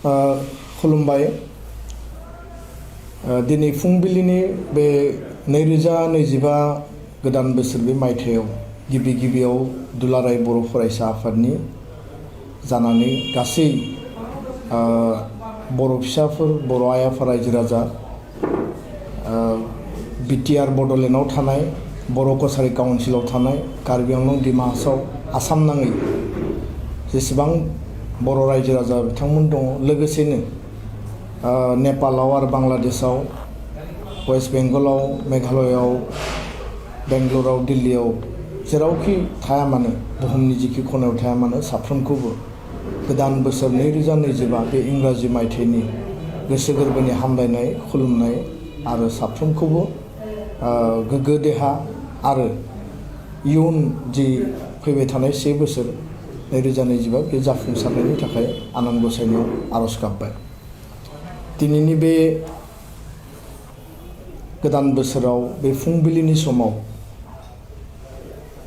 खुलुमबाय। दिनै फुंबिलिनि बे 2025 गोदान बोसोर बे मायथाइयाव गिबियाव दुलाराय बर' फरायसा आफादनि जानानै गासै बर' फिसाफोर, बर' आइ आफा रायजो राजा, बिटिआर बड'लेण्डआव थानाय, बर' कसारि काउन्सिलाव थानाय, कार्बि आंलं डिमा हासाव आसाम नाङै जेसेबां बर' रायजो राजा बिथांमोन दङ, लोगोसेनो नेपालाव आरो बांलादेशआव, वेस्ट बेंगलाव, मेघालयआव, बेंगलराव, दिल्लीआव जेरावखि थाया मानो, बुहुमनि जिखि खनायाव थाया मानो, साफ्रोमखौबो गोदान बोसोर 2025 बे इंराजि मायथाइनि गोसो गोरबोनि हामलायनाय, खुलुमनाय आरो साफ्रोमखौबो गोग्गो देहा आरो इयुन जि फैबाय थानाय 1 बोसोर 2025 बे जाफुंसारनायनि थाखाय आनान गसाइनियाव आरज गाबबाय। दिनैनि बे गोदान बोसोराव बे फुंबिलिनि समाव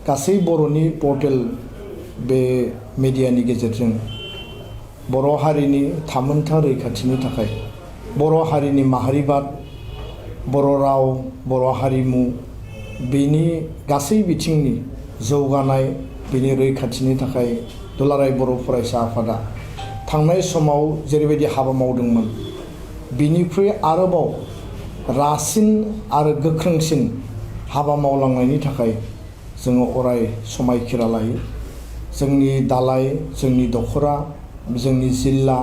गासै बर'नि पर्टेल बे मिडियानि गेजेरजों बर' हारिनि थामोनथा रैखाथिनि थाखाय, बर' हारिनि माहारिबाद, बर' राव, बर' हारिमु बेनि गासै बिथिंनि जौगानाय, बेनि रैखाथिनि थाखाय दुलाराय बर' फरायसा आफादा थांनाय समाव जेरैबायदि हाबा मावदोंमोन, बिनिख्रुइ आरोबाव रासिन आरो गोख्रोंसिन हाबा मावलांनायनि थाखाय जोङो अराय समायखिरा लायो। जोंनि दालाय, जोंनि दख'रा, जोंनि जिल्ला,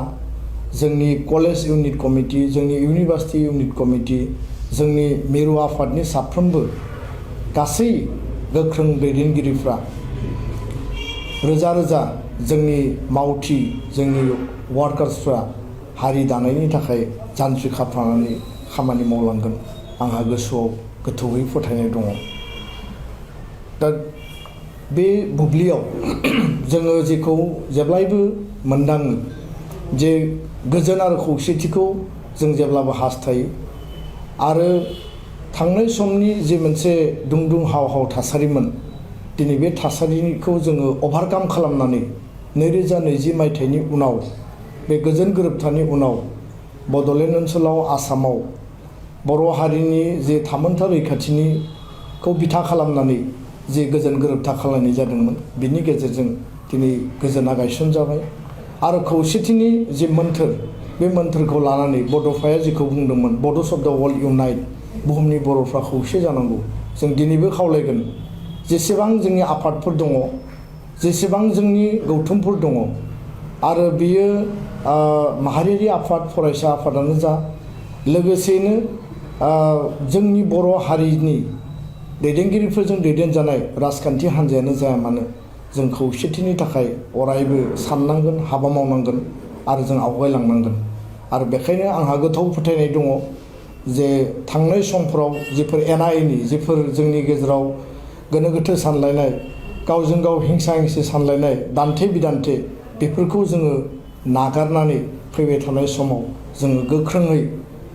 जोंनि कलेज इउनिट कमिटि, जोंनि इउनिभार्सिटि इउनिट कमिटि, जोंनि मिरु आफादनि साफ्रोमबो गासै गोख्रों दैदेनगिरिफ्रा रोजा रोजा जोंनि मावथि, जोंनि वार्कार्सफ्रा हारि दानायनि थाखाय जान्थ्रि खाफ्रानानै खामानि मावलांगोन आंहा गोसोआव गोथौयै फोथायनाय दङ। दा बे बुब्लियाव जोङो जेखौ जेब्लायबो मोनदाङो जे गोजोन आरो खौसेथिखौ जों जेब्लाबो हास्थायो आरो थांनाय समनि जे मोनसे दुं हाव थासारिमोन, दिनै बे थासारिखौ जोङो अभारकाम खालामनानै 2020 मायथाइनि उनाव बे गोजोन गोरोबथानि उनाव बड'लेण्ड ओनसोलाव, आसामाव बर' हारिनि जे थामोनथा रैखाथिनिखौ बिथा खालामनानै जे गोजोन गोरोबथा खालामनाय जादोंमोन, बिनि गेजेरजों दिनै गोजोना गायसनजाबाय आरो खौसेथिनि जे मोन्थोर, बे मोन्थोरखौ लानानै बड'फाया जेखौ बुंदोंमोन, बड'स अफ द वर्ल्ड इउनाइट, बुहुमनि बर'फ्रा खौसे जानांगौ, जों दिनैबो खावलायगोन। जेसेबां जोंनि आफादफोर दङ, जेसेबां जोंनि गौथुमफोर दङ आरो बियो माहारियारि आफाद, फरायसा आफादानो जा, लोगोसेनो जोंनि बर' हारिनि दैदेनगिरिफोरजों दैदेनजानाय राजखान्थि हान्जायानो जाया मानो, जों खौसेथिनि थाखाय अरायबो साननांगोन, हाबा मावनांगोन आरो जों आवगायलांनांगोन। आरो बेखायनो आंहा गोथौ फोथायनाय दङ जे थांनाय समफोराव जिफोर एना एनि, जिफोर जोंनि गेजेराव गोनो गोथो सानलायनाय, गावजों गाव हिंसा हिंसि सानलायनाय, दान्थे बिदान्थे, बेफोरखौ जोङो नागारनानै फैबाय थानाय समाव जोङो गोख्रोङै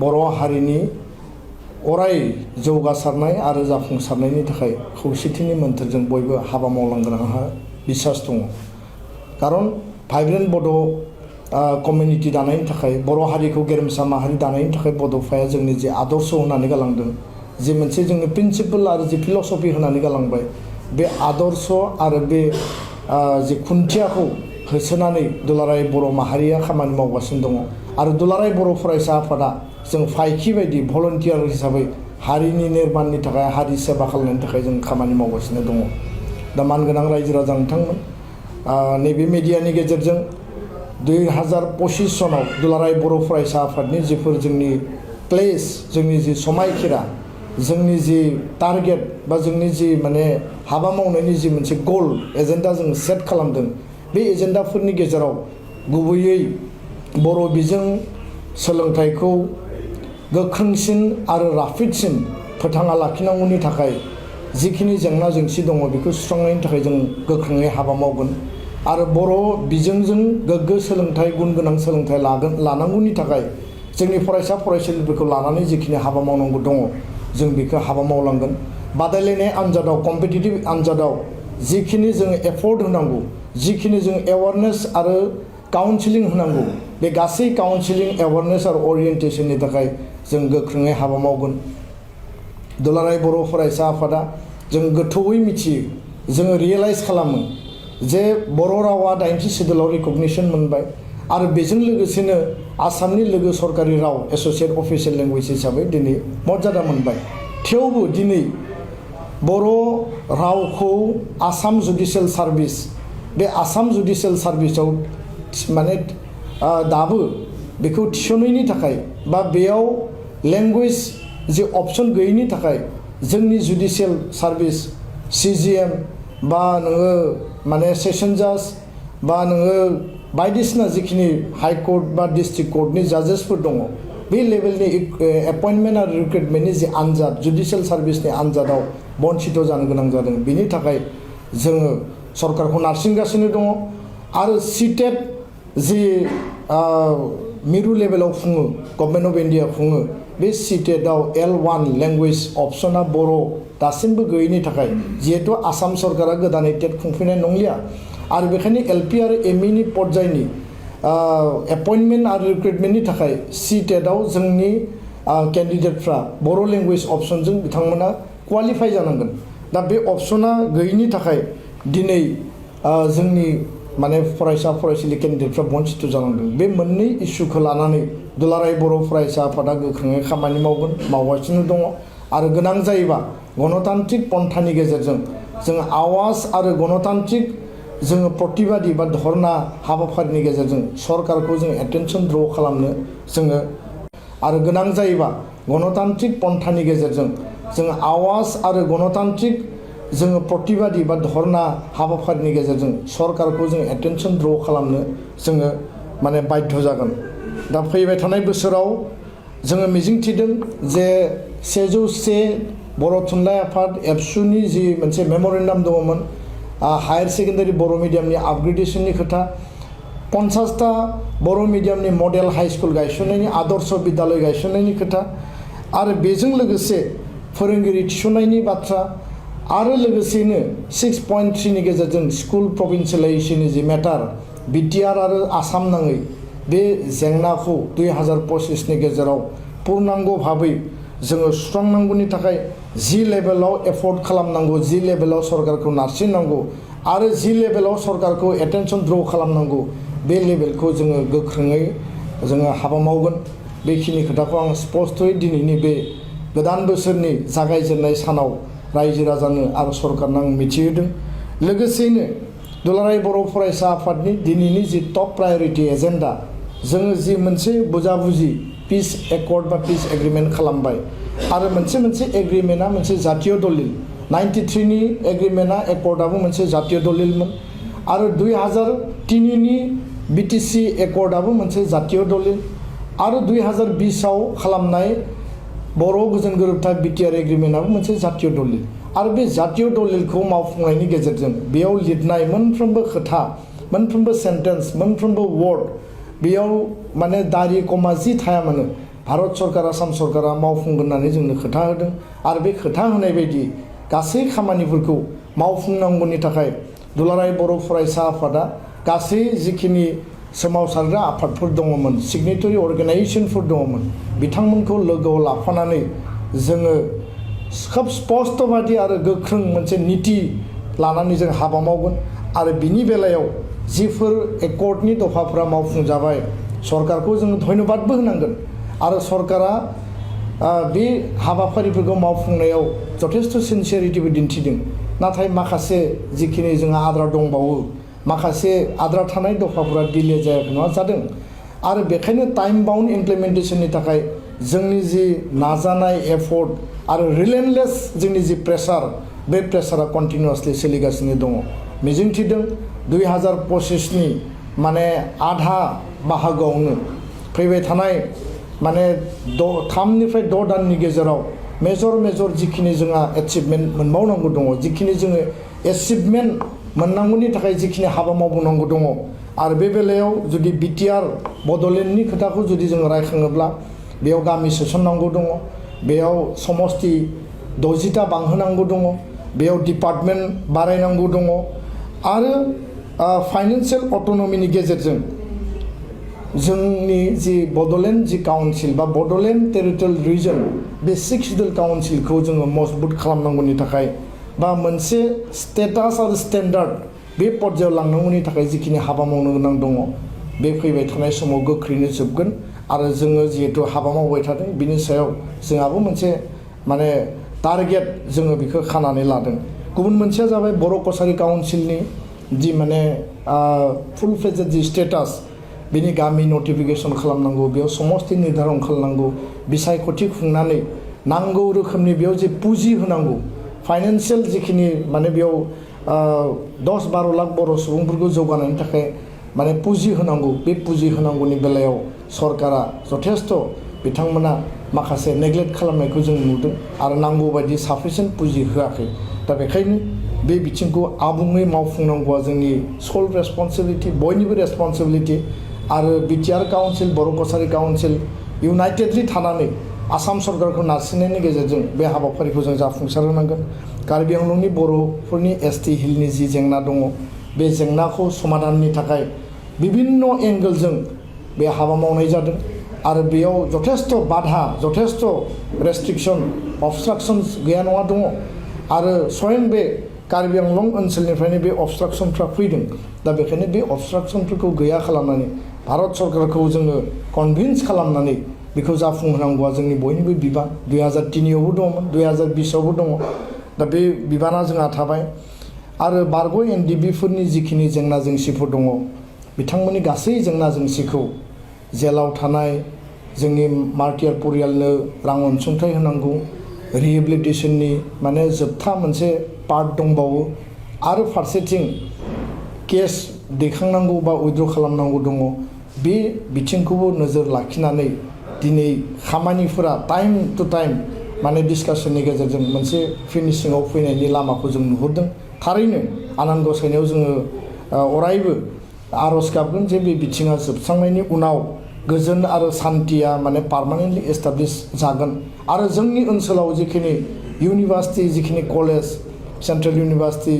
बर' हारिनि अराय जौगासारनाय आरो जाफुंसारनायनि थाखाय खौसेथिनि मोन्थोरजों बयबो हाबा मावलांगोन आंहा बिसास दङ। खारन भाइब्रेन्ट बड' कमिउनिटि दानायनि थाखाय, बर' हारिखौ गेरेमसा माहारि दानायनि थाखाय बड'फाया जोंनि जे आदर्श होनानै गालांदों, जे मोनसे जोंनि प्रिन्सिपल आरो जे फिलसफि होनानै गालांबाय, बे आदर्श आरो बे जे खुन्थियाखौ होसोनानै दुलाराय बर' माहारिया खामानि मावगासिनो दङ। आरो दुलाराय बर' फरायसा आफादा जों फायखि बायदि भलन्टियार हिसाबै हारिनि निर्माणनि थाखाय, हारि सेबा खालामनायनि थाखाय जों खामानि मावगासिनो दङ। दा मानगोनां रायजो राजा नोंथांमोन, नैबे मिडियानि गेजेरजों 2025 सनाव दुलाराय बर' फरायसा आफादनि जिफोर जोंनि प्लेस, जोंनि जि समायखिरा, जोंनि जि टारगेट बा जोंनि जि माने हाबा मावनायनि जि मोनसे गल एजेन्डा जों सेट खालामदों, बे एजेन्डाफोरनि गेजेराव गुबैयै बर' बिजों सोलोंथाइखौ गोख्रोंसिन आरो राफोदसिन फोथांना लाखिनांगौनि थाखाय जिखिनि जेंना जेंसि दङ बेखौ सुस्रांनायनि थाखाय जों गोख्रोङै हाबा मावगोन। आरो बर' बिजोंजों गोग्गो सोलोंथाइ, गुन गोनां सोलोंथाइ लानांगौनि थाखाय जोंनि फरायसा फरायसुलिफोरखौ लानानै जिखिनि हाबा मावनांगौ दङ, जों बेखौ हाबा मावलांगोन। बादायलायनाय आनजादाव, कम्पिटिटिभ आनजादाव जिखिनि जोङो एफर्ट होनांगौ, जिखिनि जों एवारनेस आरो काउन्सिलिं होनांगौ बे गासै काउन्सिलिं एवारनेस आरो अरियेन्टेसननि थाखाय जों गोख्रोङै हाबा मावगोन दुलाराय बर' फरायसा आफादा जों गोथौयै मिथियो जोङो रियेलाइज खालामो जे बर' रावा 80 सिडुलाव रिकगनिसन मोनबाय आरो बेजों लोगोसेनो आसामनि लोगो सरकारि राव एस'सिएट अफिसियेल लेंगुवेज हिसाबै दिनै मर्यादा मोनबाय थेवबो दिनै बर' रावखौ आसाम जुडिशियेल सार्भिस बे आसाम जुडिशियेल सार्भिसाव माने दाबो बेखौ थिसनैनि थाखाय बा बेयाव लेंगुवेज जे अपसन गैयैनि थाखाय जोंनि जुडिशियेल सार्भिस CGM बा नोङो माने सेसन जाज बा नोङो बायदिसिना जिखिनि हाइ कोर्ट बा डिस्ट्रिक्ट कोर्टनि जाजेसफोर दङ बे लेभेलनि एपइन्टमेन्ट आरो रिक्रुटमेन्टनि जे आनजाद जुडिशियेल सार्भिसनि आनजादाव बन्सित जानो गोनां जादों बिनि थाखाय जोङो सरकारखौ नारसिनगासिनो दङ आरो सिटेट जि मिरु लेभेलाव खुङो गभर्नमेन्ट अफ इन्डिया खुङो बे सिटेटआव L1 लेंगुवेज अपसना बर' दासिमबो गैयैनि थाखाय जिहेतु आसाम सरकारा गोदानै टेट खुंफैनाय नंलिया आरो बेखायनो LP आरो ME पर्यायनि एपइन्टमेन्ट आरो रिक्रुटमेन्टनि थाखाय सिटेटआव जोंनि केन्डिडेटफ्रा बर' लेंगुवेज अपसनजों बिथांमोना क्वालिफाइ जानांगोन दा बे अपसना गैयैनि थाखाय दिनै जोंनि माने फरायसा फरायसुलि केन्डिडेटफ्रा बन्सित जानांदों बे मोननै इस्युखौ लानानै दुलाराय बर' फरायसा आफादा गोख्रोङै खामानि मावगासिनो दङ आरो गोनां जायोबा गणतान्त्रिक पन्थानि गेजेरजों जों आवाज आरो गणतान्त्रिक जोङो प्रतिबादि बा धर्ना हाबाफारिनि गेजेरजों सरकारखौ जों एटेनसन ड्र खालामनो जोङो आरो गोनां जायोबा गणतान्त्रिक पन्थानि गेजेरजों जों आवाज आरो गणतान्त्रिक जोङो प्रतिबादि बा धर्ना हाबाफारिनि गेजेरजों सरकारखौ जों एटेनसन ड्र खालामनो जोङो माने बाध्य जागोन दा फैबाय थानाय बोसोराव जोङो मिजिंथिदों जे 101 बर' थुनलाइ आफाद एबसुनि जि मोनसे मेम'रेन्डाम दङमोन हायार सेकेन्डारि बर' मिडियामनि आपग्रेडेसननि खोथा 50टा बर' मिडियामनि मडेल हाई स्कुल गायसननायनि आदर्श बिद्यालय गायसननायनि खोथा आरो बेजों लोगोसे फोरोंगिरि थिसननायनि बाथ्रा आरो लोगोसेनो 6.3 नि गेजेरजों स्कुल प्रभिन्सियेलाइजेसननि जि मेटार बिटिआर आरो आसाम नाङै बे जेंनाखौ 2025 नि गेजेराव पूर्णांग भाबै जोङो सुस्रांनांगौनि थाखाय जि लेभेलाव एफर्ट खालामनांगौ जि लेभेलाव सरकारखौ नारसिननांगौ आरो जि लेभेलाव सरकारखौ एटेनसन ड्र खालामनांगौ बे लेभेलखौ जोङो गोख्रोङै जोङो हाबा मावगोन बेखिनि खोथाखौ आं स्पष्टयै दिनैनि बे गोदान बोसोरनि जागायजेननाय सानाव रायजो राजानो आरो सरकारनो आं मिथिहोदों लोगोसेयैनो दुलाराय बर' फरायसा आफादनि दिनैनि जि टप प्रायरिटि एजेन्डा जोङो जि मोनसे बुजाबुजि पिस एकर्ड बा पिस एग्रिमेन्ट खालामबाय आरो मोनसे एग्रिमेन्टआ मोनसे जातीय दलिल 93 नि एग्रिमेन्टआ एकर्डआबो मोनसे जातीय दलिलमोन आरो 2003 नि BTC एकर्डआबो मोनसे जातीय दलिल आरो 2020 आव खालामनाय बर' गोजोन गोरोबथा बिटिआर एग्रिमेन्टआबो मोनसे जातीय दलिल आरो बे जातीय दलिलखौ मावफुंनायनि गेजेरजों बेयाव लिरनाय मोनफ्रोमबो खोथा मोनफ्रोमबो सेन्टेन्स मोनफ्रोमबो वर्ड बेयाव माने दारि कमा जि थाया मानो भारत सरकार आसाम सरकारा मावफुंगोन होननानै जोंनो खोथा होदों आरो बे खोथा होनाय बायदि गासै खामानिफोरखौ मावफुंनांगौनि थाखाय दुलाराय बर' फरायसा आफादा गासै जिखिनि सोमावसारग्रा आफादफोर दङमोन सिगनेटरि अर्गेनाइजेसनफोर दङमोन बिथांमोनखौ लोगोआव लाफानानै जोङो खोब स्पष्टबादि आरो गोख्रों मोनसे नीति लानानै जों हाबा मावगोन आरो बिनि बेलायाव जिफोर एकर्डनि दफाफोरा मावफुंजाबाय सरकारखौ जों धन्यबादबो होनांगोन आरो सरकारा बे हाबाफारिफोरखौ मावफुंनायाव जथेस्थ' सिनसियारिटिबो दिन्थिदों नाथाय माखासे जिखिनि जोंहा आद्रा दंबावो माखासे आद्रा थानाय दफाफोरा डिले जायाखै नङा जादों आरो बेखायनो टाइम बाउन्ड इमप्लिमेन्टेसननि थाखाय जोंनि जि नाजानाय एफर्ट आरो रिलेन्टलेस जोंनि जि प्रेसार बे प्रेसारा कन्टिनिउसलि सोलिगासिनो दङ मिजिंथिदों 2025 नि माने आधा बाहागोआवनो फैबाय थानाय माने 3 निफ्राय 6 दाननि गेजेराव मेजर जिखिनि जोंहा एचिभमेन्ट मोनबावनांगौ दङ जिखिनि जोङो एचिभमेन्ट मोननांगौनि थाखाय जिखिनि हाबा मावनांगौ दङ आरो बे बेलायाव जुदि बिटिआर बड'लेण्डनि खोथाखौ जुदि जोङो रायखाङोब्ला बेयाव गामि सोसननांगौ दङ बेयाव समस्ति 60टा बांहोनांगौ दङ बेयाव डिपार्टमेन्ट बारायनांगौ दङ आरो फाइनान्सियेल अट'नमिनि गेजेरजों जोंनि जि बड'लेण्ड जि काउन्सिल बा बड'लेण्ड टेरिटरियेल रिजन बे 6 सिडिउल काउन्सिलखौ जोङो मजबुत खालामनांगौनि थाखाय बा मोनसे स्टेटास आरो स्टेन्डार्ड बे पर्यायाव लांनांगौनि थाखाय जिखिनि हाबा मावनो गोनां दङ बे फैबाय थानाय समाव गोख्रैनो जोबगोन आरो जोङो जिहेतु हाबा मावबाय थादों बिनि सायाव जोंहाबो मोनसे माने टारगेट जोङो बेखौ खानानै लादों। गुबुन मोनसेया जाबाय बर' कसारी काउन्सिलनि जि माने फुल फ्लेजेड जि स्टेटास बेनि गामि नटिफिकेसन खालामनांगौ, बेयाव समस्ति निर्धारन खालामनांगौ, बिसायख'थि खुंनानै नांगौ रोखोमनि बेयाव जे पुँजि होनांगौ, फाइनान्सियेल जिखिनि माने बेयाव 10-12 लाख बर' सुबुंफोरखौ जौगानायनि थाखाय माने पुँजि होनांगौ, बे पुँजि होनांगौनि बेलायाव सरकारा जथेस्थ' बिथांमोना माखासे नेग्लेक्ट खालामनायखौ जों नुदों आरो नांगौ बायदि साफिसियेन्ट पुँजि होआखै। दा बेखायनो बे बिथिंखौ आबुङै मावफुंनांगौआ जोंनि सल रेसपन्सिबिलिटि, बयनिबो रेसपन्सिबिलिटि। आरो बिटिआर काउन्सिल, बर' कसारी काउन्सिल इउनाइटेडलि थानानै आसाम सरकारखौ नारसिननायनि गेजेरजों बे हाबाफारिखौ जों जाफुंसार होनांगोन। कार्बि आंलंनि बर'फोरनि एसटि हिलनि जि जेंना दङ बे जेंनाखौ समाधाननि थाखाय बिभिन्न एंगोलजों बे हाबा मावनाय जादों आरो बेयाव जथेस्थ' बाधा, जथेस्थ' रेस्ट्रिक्सन, अबस्ट्राक्सन्स गैया नङा दङ आरो स्वयं बे कार्बि आंलं ओनसोलनिफ्रायनो बे अबस्ट्राक्सनफ्रा फैदों। दा बेखायनो बे अबस्ट्राक्सनफोरखौ गैया खालामनानै भारत सरकारखौ जोङो कनभिन्स खालामनानै बेखौ जाफुंहोनांगौआ जोंनि बयनिबो बिबान। 2003आवबो दंमोन, 2020आवबो दङ। दा बे बिबाना जोंहा थाबाय आरो बारग' एनडिबिफोरनि जिखिनि जेंना जेंसिफोर दङ बिथांमोननि गासै जेंना जेंसिखौ जेलाव थानाय जोंनि मार्टियार परियालनो रां अनसुंथाइ होनांगौ, रिहेबिलिटेसननि माने जोबथा मोनसे पार्ट दंबावो आरो फारसेथिं केस दैखांनांगौ बा उइद्र' खालामनांगौ दङ। बे बिथिंखौबो नोजोर लाखिनानै दिनै खामानिफोरा टाइम टु टाइम माने डिसकासननि गेजेरजों मोनसे फिनिशिंआव फैनायनि लामाखौ जों नुहुरदों। थारैनो आनान गसाइनायाव जोङो अरायबो आर'ज गाबगोन जे बे बिथिङा जोबस्रांनायनि उनाव गोजोन आरो सान्थिया माने पार्मानेन्टलि एस्टाब्लिश जागोन आरो जोंनि ओनसोलाव जिखिनि इउनिभार्सिटि, जिखिनि कलेज, सेन्ट्रेल इउनिभार्सिटि,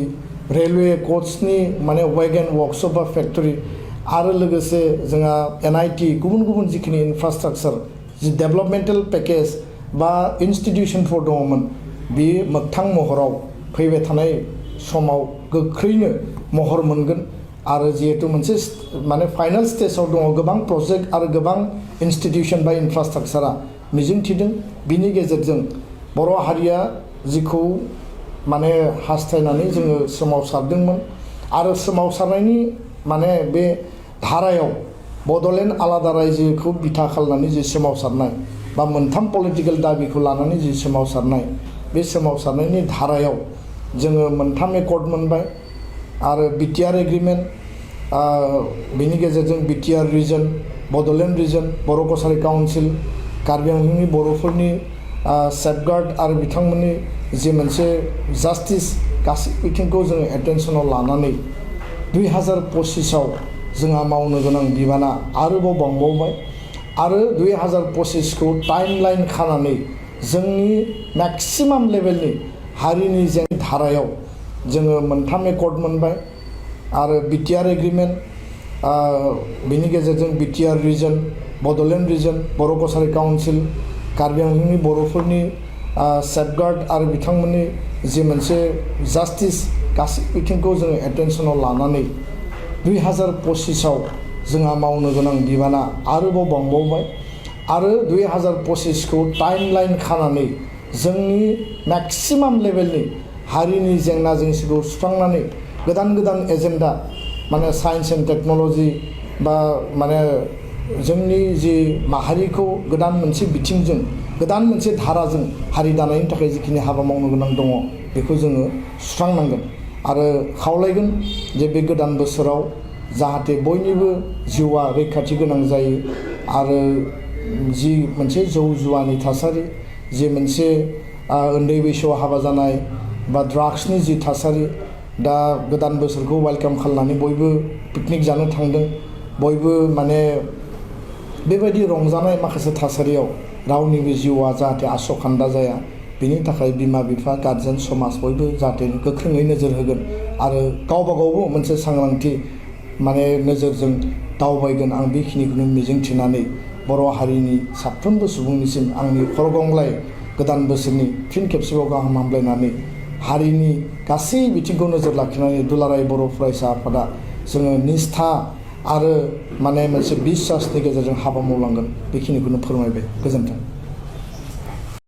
रेलवे क'चनि माने वेगन वर्कशप बा फेक्टरि आरो लोगोसे जोंहा NIT गुबुन गुबुन जिखिनि इनफ्रास्ट्राक्चार जि डेभेलपमेन्टेल पेकेज बा इनस्टिटिउसनफोर दङमोन बे मोगथां महराव फैबाय थानाय समाव गोख्रैनो महर मोनगोन आरो जिहेतु मोनसे माने फाइनाल स्टेजाव दङ गोबां प्रजेक्ट आरो गोबां इनस्टिटिउसन बा इनफ्रास्ट्राक्चारा मिजिंथिदों। बिनि गेजेरजों बर' हारिया जिखौ माने हास्थायनानै जोङो सोमावसारदोंमोन आरो सोमावसारनायनि माने बे धारायाव बड'लेण्ड आलादा रायजोखौ बिथा खालामनानै जि सोमावसारनाय बा मोनथाम पलिटिकेल दाबिखौ लानानै जि सोमावसारनाय, बे सोमावसारनायनि धारायाव जोङो मोनथाम एकर्ड मोनबाय आरो बिटिआर एग्रिमेन्ट, बेनि गेजेरजों बिटिआर रिजन, बड'लेण्ड रिजन, बर' कसारी काउन्सिल, कार्बि आंलंनि बर'फोरनि सेफगार्ड आरो बिथांमोननि जि मोनसे जास्टिस गासै बिथिंखौ जोङो एटेनसनाव लानानै 2025आव जोंहा मावनो गोनां बिबाना आरोबाव बांबावबाय आरो 2025खौ टाइमलाइन खानानै जोंनि मेक्सिमाम लेभेलनि हारिनि जे धारायाव जोङो मोनथाम एकर्ड मोनबाय आरो बिटिआर एग्रिमेन्ट, बेनि गेजेरजों बिटिआर रिजन, बड'लेण्ड रिजन, बर' कसारी काउन्सिल, कार्बि आंलंनि बर'फोरनि सेफगार्ड आरो बिथांमोननि जि मोनसे जास्टिस गासै बिथिंखौ जोङो एटेनसनाव लानानै 2025आव जोंहा मावनो गोनां बिबाना आरोबाव बांबावबाय आरो 2025खौ टाइमलाइन खानानै जोंनि मेक्सिमाम लेभेलनि हारिनि जेंना जेंसिखौ सुस्रांनानै गोदान गोदान एजेन्डा माने साइन्स एन्ड टेक्न'लजि बा माने जोंनि जि माहारिखौ गोदान मोनसे बिथिंजों, गोदान मोनसे धाराजों हारि दानायनि थाखाय जिखिनि हाबा मावनो गोनां दङ बेखौ जोङो सुस्रांनांगोन आरो खावलायगोन जे बे गोदान बोसोराव जाहाथे बयनिबो जिउआ रैखाथि गोनां जायो आरो जि मोनसे जौ जुवानि थासारि, जि मोनसे उन्दै बैसोआव हाबा जानाय बा ड्राग्सनि जि थासारि, दा गोदान बोसोरखौ वेलकाम खालामनानै बयबो पिकनिक जानो थांदों, बयबो माने बेबायदि रंजानाय माखासे थासारियाव रावनिबो जिउआ जाहाथे आसखान्दा जाया बेनि थाखाय बिमा बिफा, गार्जेन, समाज बयबो जाहाथे गोख्रोङै नोजोर होगोन आरो गावबा गावबो मोनसे सांग्रांथि माने नोजोरजों दावबायगोन आं बेखिनिखौनो मिजिंथिनानै बर' हारिनि साफ्रोमबो सुबुंनिसिम आंनि खरगंग्लाय गोदान बोसोरनि फिन खेबसेबाव गाहाम हामलायनानै हारिनि गासै बिथिंखौ नोजोर लाखिनानै दुलाराय बर' फरायसा आफादा जोङो निष्ठा आरो मोनसे बिसासनि गेजेरजों हाबा मावलांगोन बेखिनिखौनो फोरमायबाय। गोजोन्थों।